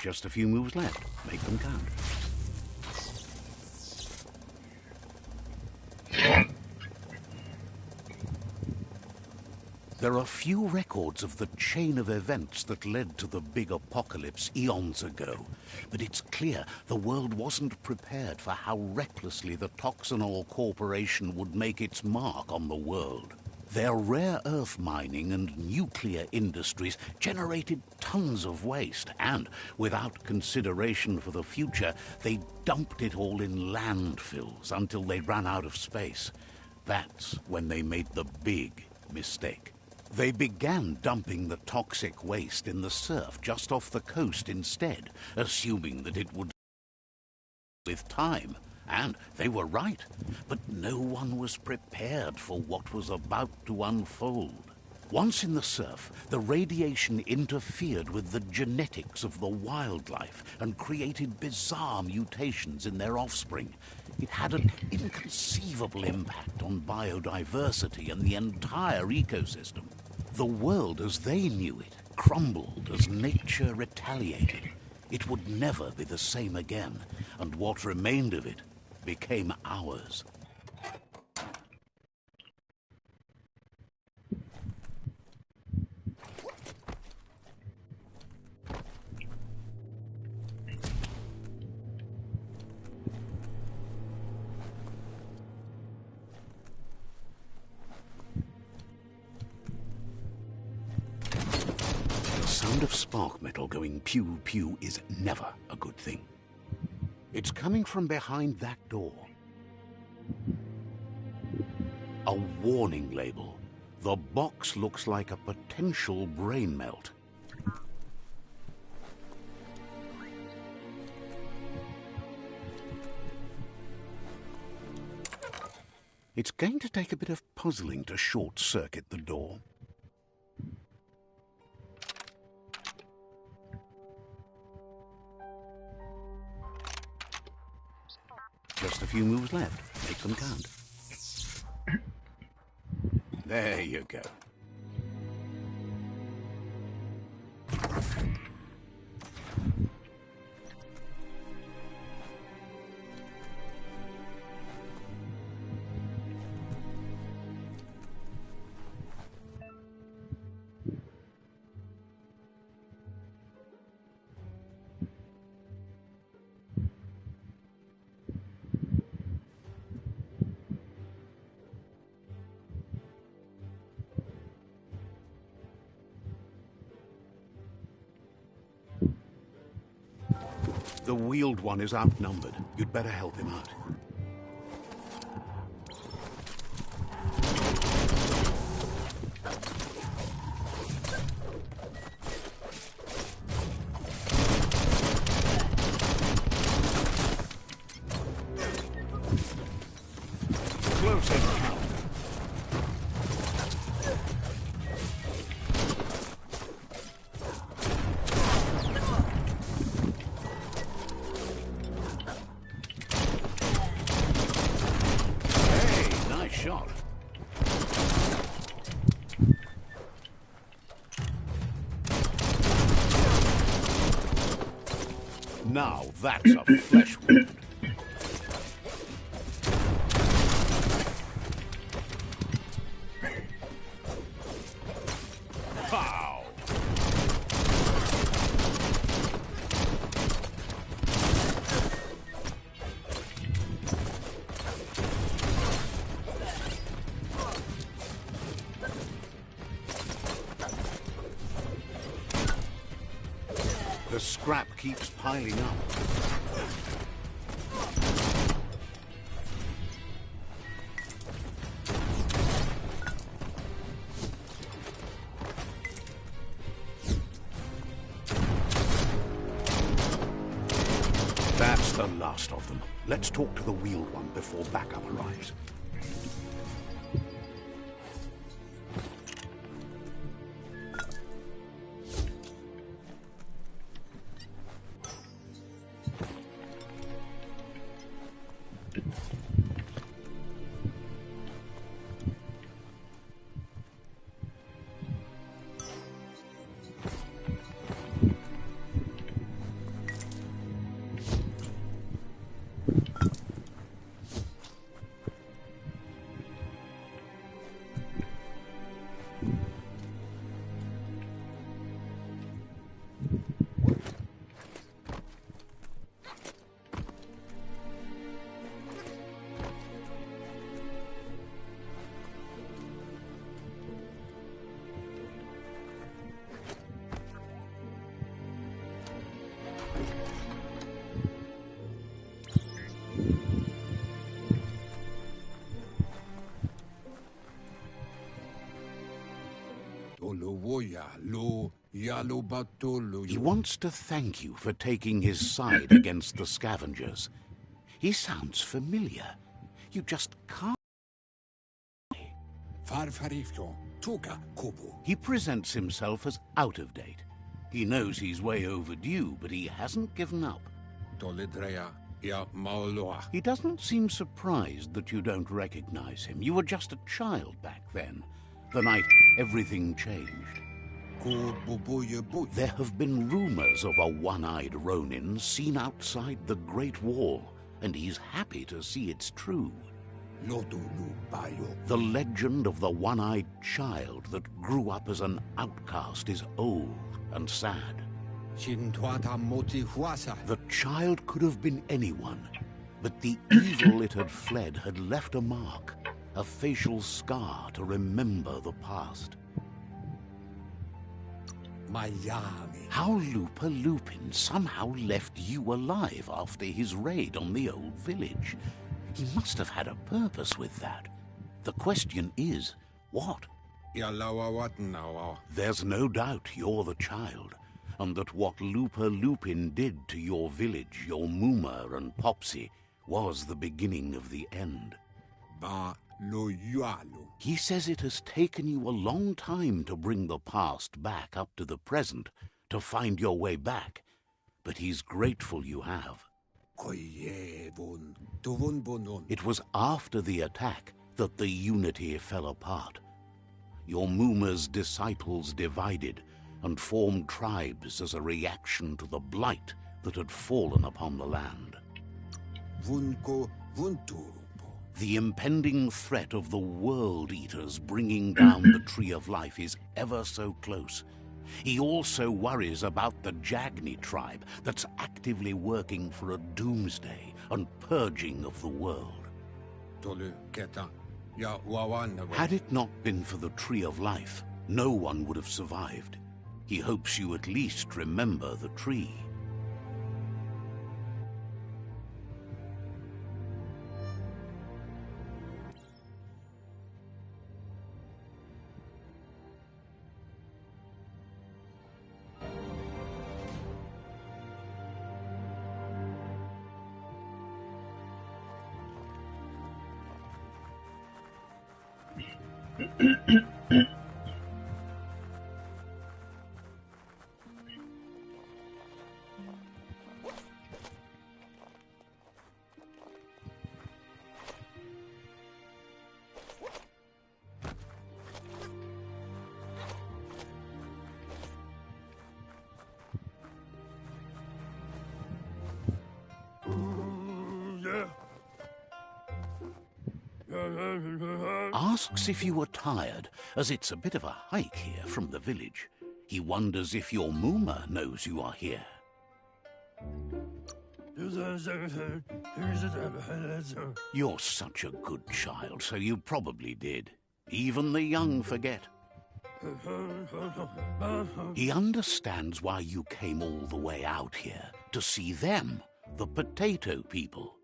Just a few moves left. Make them count. There are few records of the chain of events that led to the big apocalypse eons ago, but it's clear the world wasn't prepared for how recklessly the Toxanol Corporation would make its mark on the world. Their rare earth mining and nuclear industries generated tons of waste, and, without consideration for the future, they dumped it all in landfills until they ran out of space. That's when they made the big mistake. They began dumping the toxic waste in the surf just off the coast instead, assuming that it would with time. And they were right, but no one was prepared for what was about to unfold. Once in the surf, the radiation interfered with the genetics of the wildlife and created bizarre mutations in their offspring. It had an inconceivable impact on biodiversity and the entire ecosystem. The world as they knew it crumbled as nature retaliated. It would never be the same again, and what remained of it became ours. The sound of spark metal going pew-pew is never a good thing. It's coming from behind that door. A warning label. The box looks like a potential brain melt. It's going to take a bit of puzzling to short-circuit the door. Just a few moves left. Make them count. There you go. The wheeled one is outnumbered. You'd better help him out. Close encounter. Shot. Now that's a flesh wound. Pow! The scrap keeps piling up. That's the last of them. Let's talk to the wheeled one before backup arrives. He wants to thank you for taking his side against the scavengers. He sounds familiar. You just can't. He presents himself as out of date. He knows he's way overdue, but he hasn't given up. He doesn't seem surprised that you don't recognize him. You were just a child back then, the night everything changed. There have been rumors of a one-eyed Ronin seen outside the Great Wall, and he's happy to see it's true. The legend of the one-eyed child that grew up as an outcast is old and sad. The child could have been anyone, but the evil it had fled had left a mark, a facial scar to remember the past. How Lupa Lupin somehow left you alive after his raid on the old village. He must have had a purpose with that. The question is, what? There's no doubt you're the child, and that what Lupa Lupin did to your village, your Muma and Popsy, was the beginning of the end. He says it has taken you a long time to bring the past back up to the present, to find your way back, but he's grateful you have. It was after the attack that the unity fell apart. Your Muma's disciples divided and formed tribes as a reaction to the blight that had fallen upon the land. The impending threat of the World Eaters bringing down the Tree of Life is ever so close. He also worries about the Jagni tribe that's actively working for a doomsday and purging of the world. Had it not been for the Tree of Life, no one would have survived. He hopes you at least remember the tree. Asks if you were tired, as it's a bit of a hike here from the village. He wonders if your Muma knows you are here. You're such a good child, so you probably did. Even the young forget. He understands why you came all the way out here, to see them, the potato people.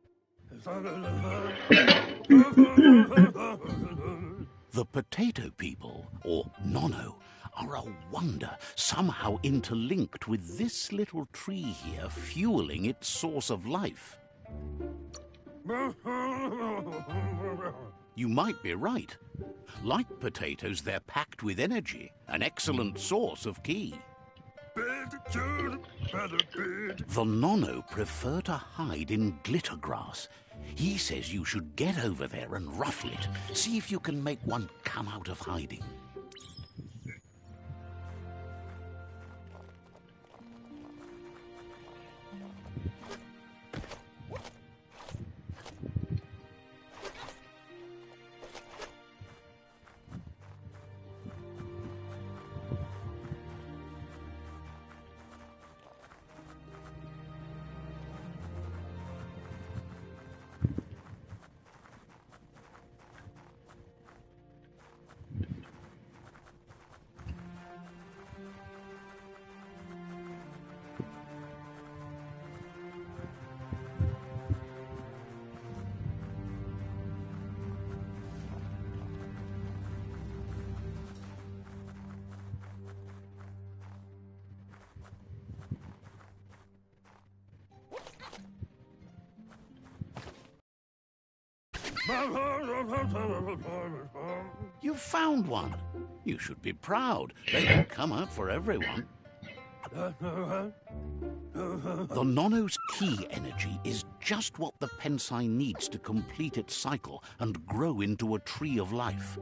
The potato people, or Nono, are a wonder, somehow interlinked with this little tree here, fueling its source of life. You might be right. Like potatoes, they're packed with energy, an excellent source of ki. The Nono prefer to hide in glitter grass. He says you should get over there and ruffle it. See if you can make one come out of hiding. You've found one. You should be proud. They don't come out for everyone. The Nono's key energy is just what the Pensai needs to complete its cycle and grow into a tree of life.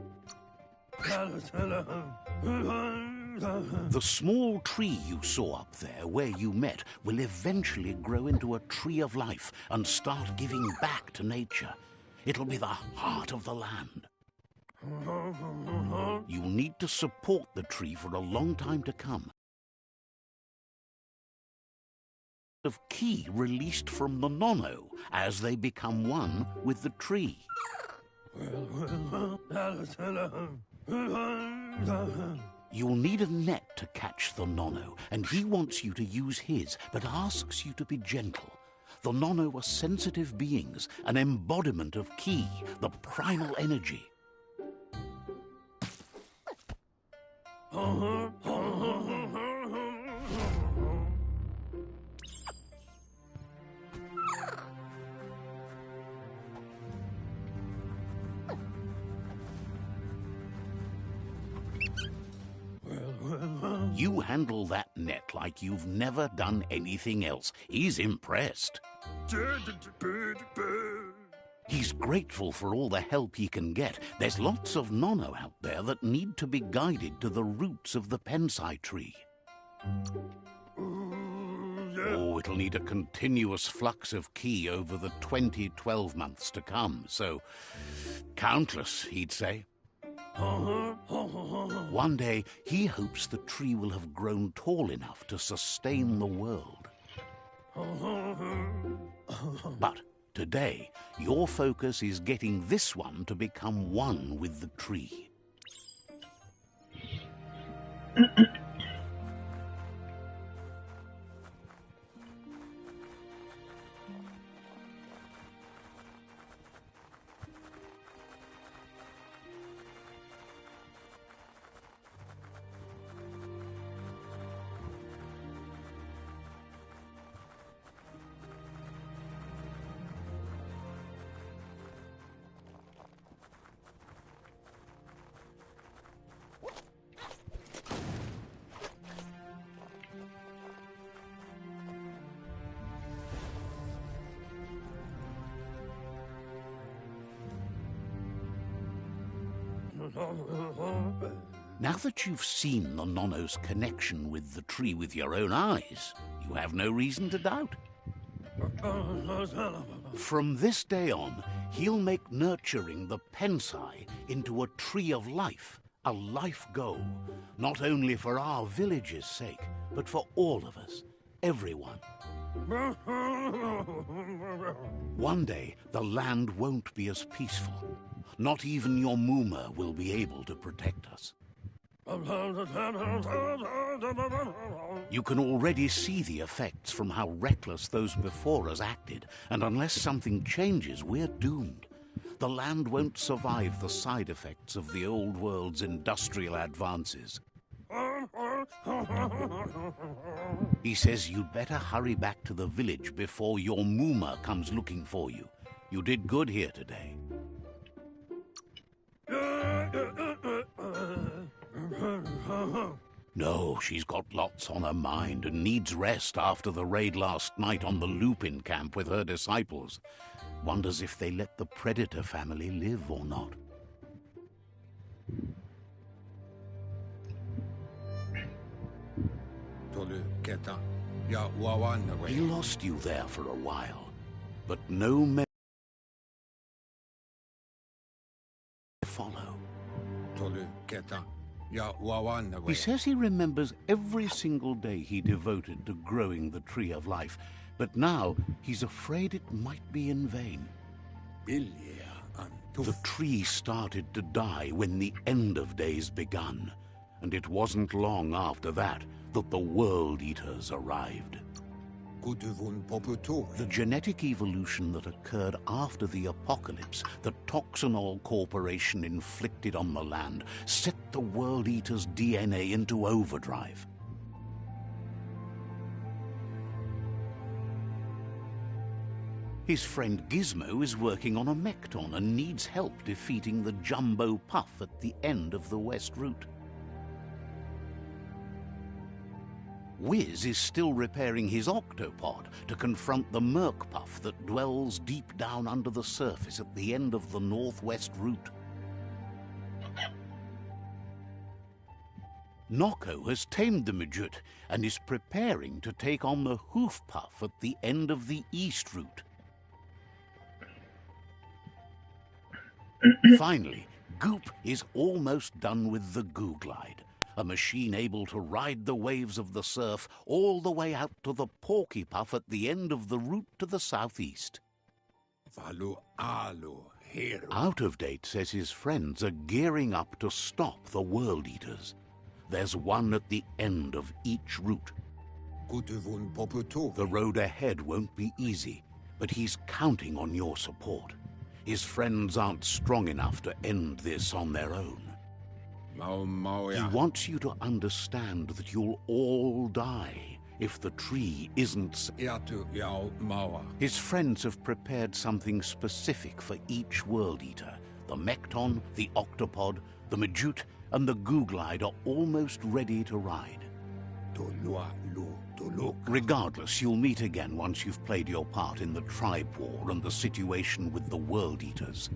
The small tree you saw up there where you met will eventually grow into a tree of life and start giving back to nature. It'll be the heart of the land. You'll need to support the tree for a long time to come. Of ki released from the Nono as they become one with the tree. You'll need a net to catch the Nono, and he wants you to use his, but asks you to be gentle. The Nono are sensitive beings, an embodiment of ki, the primal energy. You handle that net like you've never done anything else. He's impressed. He's grateful for all the help he can get. There's lots of Nono out there that need to be guided to the roots of the Pensai tree. Oh, it'll need a continuous flux of ki over the 12 months to come, so countless, he'd say. One day, he hopes the tree will have grown tall enough to sustain the world. But today, your focus is getting this one to become one with the tree. Now that you've seen the Nono's connection with the tree with your own eyes, you have no reason to doubt. From this day on, he'll make nurturing the Pensai into a tree of life, a life goal, not only for our village's sake, but for all of us, everyone. One day, the land won't be as peaceful. Not even your Muma will be able to protect us. You can already see the effects from how reckless those before us acted, and unless something changes, we're doomed. The land won't survive the side effects of the old world's industrial advances. He says you'd better hurry back to the village before your Muma comes looking for you. You did good here today. No, she's got lots on her mind and needs rest after the raid last night on the Lupin camp with her disciples. Wonders if they let the Predator family live or not. He lost you there for a while, but no memory follow. He says he remembers every single day he devoted to growing the Tree of Life, but now he's afraid it might be in vain. The tree started to die when the end of days begun, and it wasn't long after that that the World Eaters arrived. The genetic evolution that occurred after the apocalypse that Toxanol Corporation inflicted on the land set the World Eater's DNA into overdrive. His friend Gizmo is working on a Mekton and needs help defeating the Jumbo Puff at the end of the West Route. Wiz is still repairing his octopod to confront the Merc Puff that dwells deep down under the surface at the end of the Northwest Route. Nocco has tamed the Midget and is preparing to take on the Hoof Puff at the end of the East Route. Finally, Goop is almost done with the Goo Glide, a machine able to ride the waves of the surf all the way out to the Porky Puff at the end of the route to the southeast. Out of Date says his friends are gearing up to stop the World Eaters. There's one at the end of each route. The road ahead won't be easy, but he's counting on your support. His friends aren't strong enough to end this on their own. He wants you to understand that you'll all die if the tree isn't... His friends have prepared something specific for each World Eater. The Mekton, the Octopod, the Majute, and the Goo Glide are almost ready to ride. Regardless, you'll meet again once you've played your part in the tribe war and the situation with the World Eaters.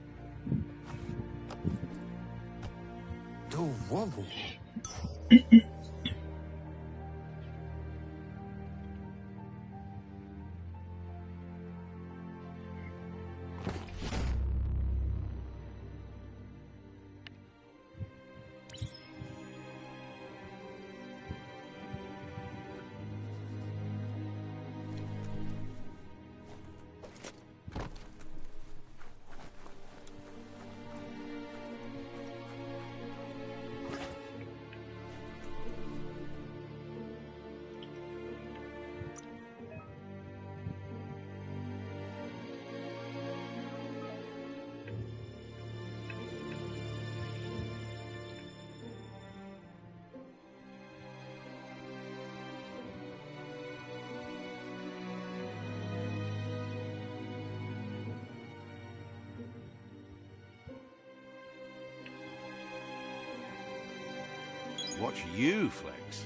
Watch you, Flex.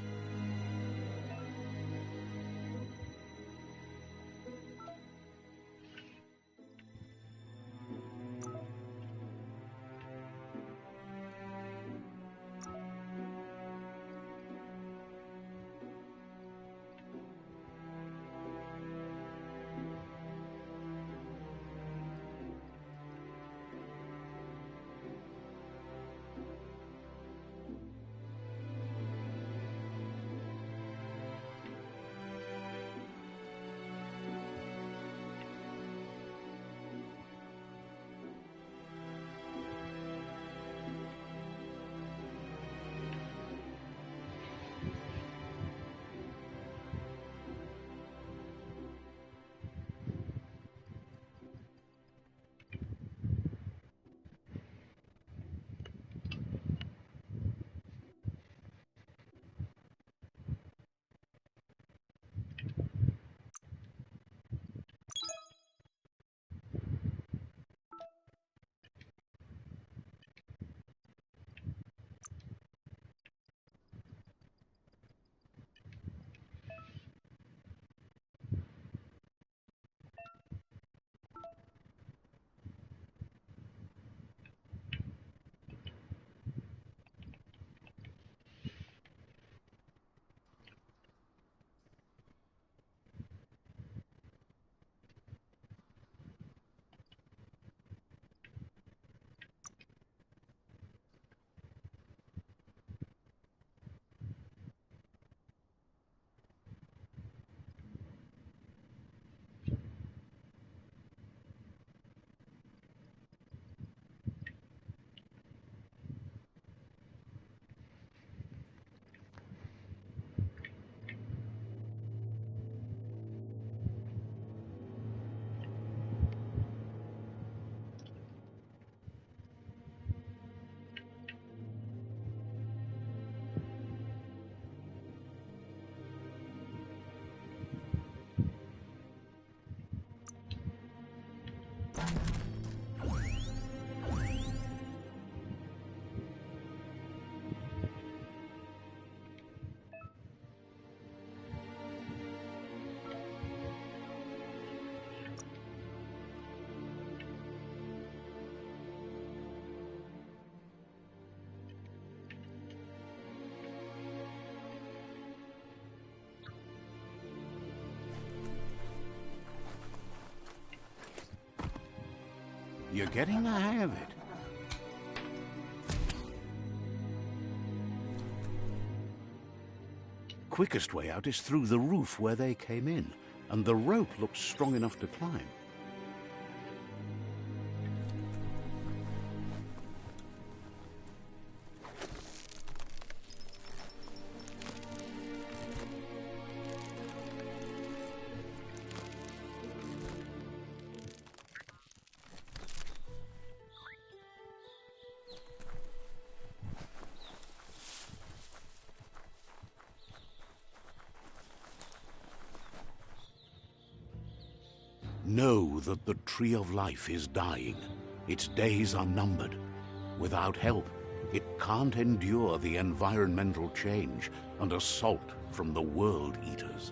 You're getting the hang of it. Quickest way out is through the roof where they came in, and the rope looks strong enough to climb. Know that the Tree of Life is dying. Its days are numbered. Without help, it can't endure the environmental change and assault from the World Eaters.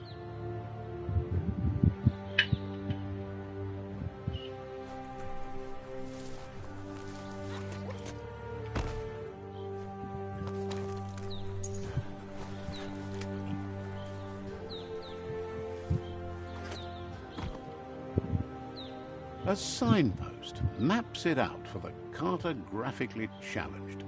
A signpost maps it out for the cartographically challenged.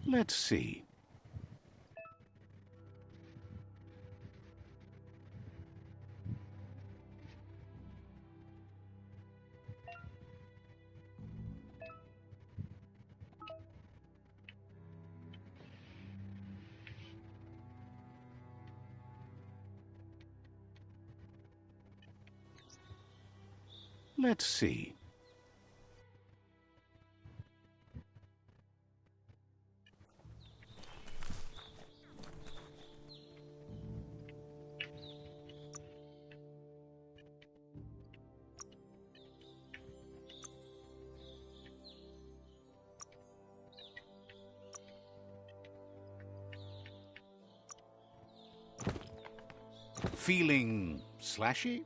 Let's see. Let's see. Feeling slashy?